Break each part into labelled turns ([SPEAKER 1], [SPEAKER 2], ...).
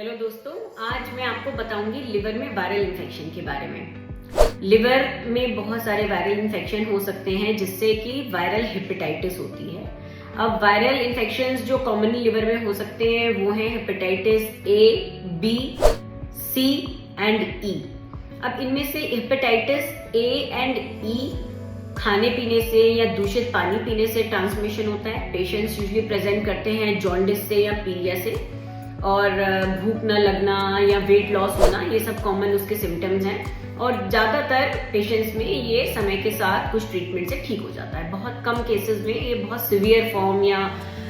[SPEAKER 1] Hello दोस्तों, आज मैं आपको बताऊंगी लिवर में वायरल इन्फेक्शन के बारे में। लिवर में बहुत सारे वायरल इन्फेक्शन हो सकते हैं जिससे कि वायरल हेपेटाइटिस होती है। अब वायरल इन्फेक्शंस जो कॉमनली लिवर में हो सकते हैं वो हैं hepatitis A, B, C and E. अब इनमें से हेपेटाइटिस ए एंड ई खाने पीने से या दूषित पानी पीने से ट्रांसमिशन होता है। पेशेंट्स यूजुअली प्रेजेंट करते हैं जॉन्डिस से या पीलिया से, और भूख न लगना या वेट लॉस होना, ये सब कॉमन उसके सिम्टम्स हैं। और ज़्यादातर पेशेंट्स में ये समय के साथ कुछ ट्रीटमेंट से ठीक हो जाता है। बहुत कम केसेस में ये बहुत सीवियर फॉर्म या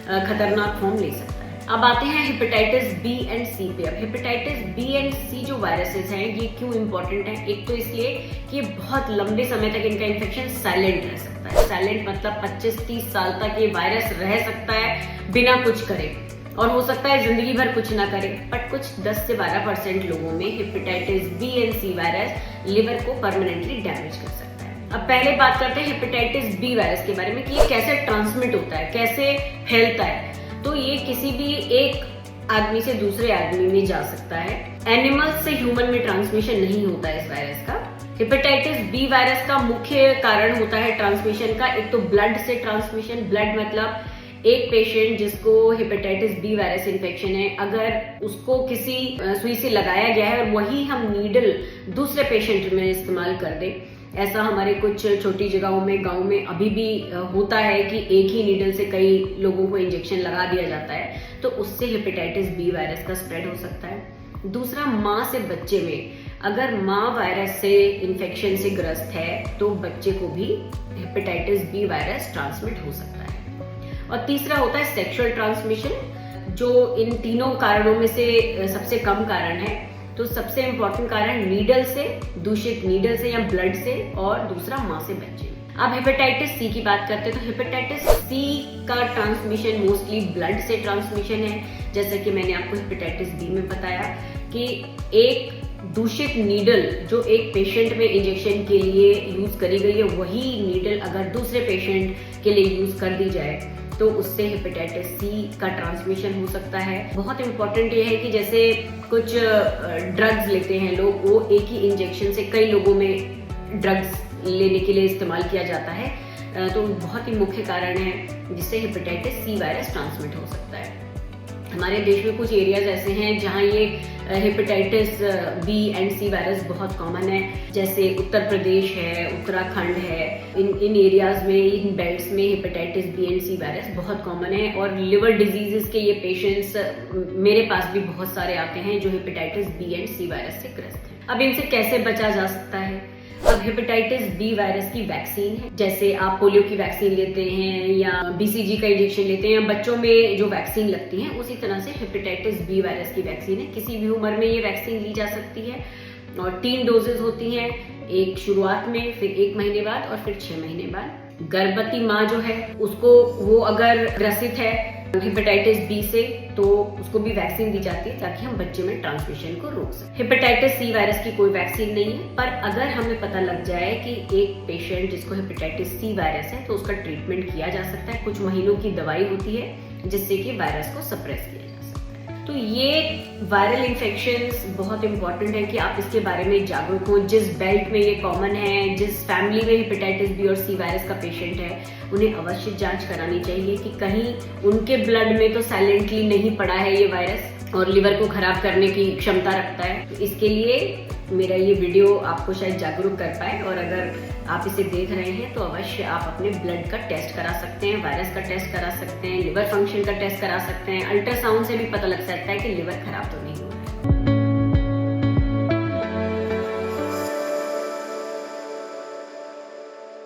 [SPEAKER 1] खतरनाक फॉर्म ले सकता है। अब आते हैं हेपेटाइटिस बी एंड सी पे। अब हेपेटाइटिस बी एंड सी जो वायरसेस हैं ये क्यों इंपॉर्टेंट है? एक तो इसलिए कि ये बहुत लंबे समय तक इनका इन्फेक्शन साइलेंट रह सकता है। साइलेंट मतलब 25-30 साल तक ये वायरस रह सकता है बिना कुछ करे, और हो सकता है जिंदगी भर कुछ ना करे। बट कुछ 10 से 12% लोगों में hepatitis B and C virus liver को परमानेंटली डैमेज कर सकता है। अब पहले बात करते हैं हेपेटाइटिस बी वायरस के बारे में कि ये कैसे ट्रांसमिट होता है, कैसे फैलता है। तो ये किसी भी एक आदमी से दूसरे आदमी में जा सकता है। एनिमल्स से ह्यूमन में ट्रांसमिशन नहीं होता है इस वायरस का। हेपेटाइटिस बी वायरस का मुख्य कारण होता है ट्रांसमिशन का, एक तो ब्लड से ट्रांसमिशन। ब्लड मतलब एक पेशेंट जिसको हेपेटाइटिस बी वायरस इन्फेक्शन है, अगर उसको किसी सुई से लगाया गया है और वही हम नीडल दूसरे पेशेंट में इस्तेमाल कर दें, ऐसा हमारे कुछ छोटी जगहों में, गांव में अभी भी होता है कि एक ही नीडल से कई लोगों को इंजेक्शन लगा दिया जाता है, तो उससे हेपेटाइटिस बी वायरस का स्प्रेड हो सकता है। दूसरा, माँ से बच्चे में अगर माँ वायरस से इन्फेक्शन से ग्रस्त है तो बच्चे को भी हेपेटाइटिस बी वायरस ट्रांसमिट हो सकता है। और तीसरा होता है सेक्सुअल ट्रांसमिशन, जो इन तीनों कारणों में से सबसे कम कारण है। तो सबसे इंपॉर्टेंट कारण नीडल से, दूषित नीडल से या ब्लड से, और दूसरा माँ से बच्चे। अब हेपेटाइटिस सी की बात करते हैं तो हेपेटाइटिस सी का ट्रांसमिशन मोस्टली ब्लड से ट्रांसमिशन है। जैसे कि मैंने आपको हेपेटाइटिस बी में बताया कि एक दूषित नीडल जो एक पेशेंट में इंजेक्शन के लिए यूज करी गई है, वही नीडल अगर दूसरे पेशेंट के लिए यूज कर दी जाए तो उससे हेपेटाइटिस सी का ट्रांसमिशन हो सकता है। बहुत इंपॉर्टेंट ये है कि जैसे कुछ ड्रग्स लेते हैं लोग, वो एक ही इंजेक्शन से कई लोगों में ड्रग्स लेने के लिए इस्तेमाल किया जाता है, तो बहुत ही मुख्य कारण है जिससे हेपेटाइटिस सी वायरस ट्रांसमिट हो सकता है। हमारे देश में कुछ एरियाज ऐसे हैं जहाँ ये hepatitis B and C virus बहुत कॉमन है, जैसे उत्तर प्रदेश है, उत्तराखंड है। इन एरियाज में, इन बेल्ट्स में hepatitis B and C virus बहुत कॉमन है। और लिवर डिजीजेस के ये पेशेंट्स मेरे पास भी बहुत सारे आते हैं जो hepatitis B and C virus से ग्रस्त हैं। अब इनसे कैसे बचा जा सकता है? अब हेपेटाइटिस बी वायरस की वैक्सीन है, जैसे आप पोलियो की वैक्सीन लेते हैं या बीसीजी का इंजेक्शन लेते हैं, या बच्चों में जो वैक्सीन लगती है उसी तरह से हेपेटाइटिस बी वायरस की वैक्सीन है। किसी भी उम्र में ये वैक्सीन ली जा सकती है और 3 डोजेज होती हैं, एक शुरुआत में, फिर 1 महीने बाद और फिर 6 महीने बाद। गर्भवती माँ जो है उसको, वो अगर ग्रसित है हेपेटाइटिस बी से, तो उसको भी वैक्सीन दी जाती है ताकि हम बच्चे में ट्रांसमिशन को रोक सकें। हेपेटाइटिस सी वायरस की कोई वैक्सीन नहीं है, पर अगर हमें पता लग जाए कि एक पेशेंट जिसको हेपेटाइटिस सी वायरस है तो उसका ट्रीटमेंट किया जा सकता है। कुछ महीनों की दवाई होती है जिससे कि वायरस को सप्रेस किया जा सकता है। तो ये वायरल इन्फेक्शंस बहुत इंपॉर्टेंट है कि आप इसके बारे में जागरूक हों। जिस बेल्ट में ये कॉमन है, जिस फैमिली में हेपेटाइटिस बी और सी वायरस का पेशेंट है, उन्हें अवश्य जांच करानी चाहिए कि कहीं उनके ब्लड में तो साइलेंटली नहीं पड़ा है ये वायरस और लिवर को खराब करने की क्षमता रखता है। तो इसके लिए मेरा ये वीडियो आपको शायद जागरूक कर पाए, और अगर आप इसे देख रहे हैं तो अवश्य आप अपने ब्लड का टेस्ट करा सकते हैं, वायरस का टेस्ट करा सकते हैं, लिवर फंक्शन का टेस्ट करा सकते हैं। अल्ट्रासाउंड से भी पता लग सकता है कि लिवर खराब तो नहीं हुआ।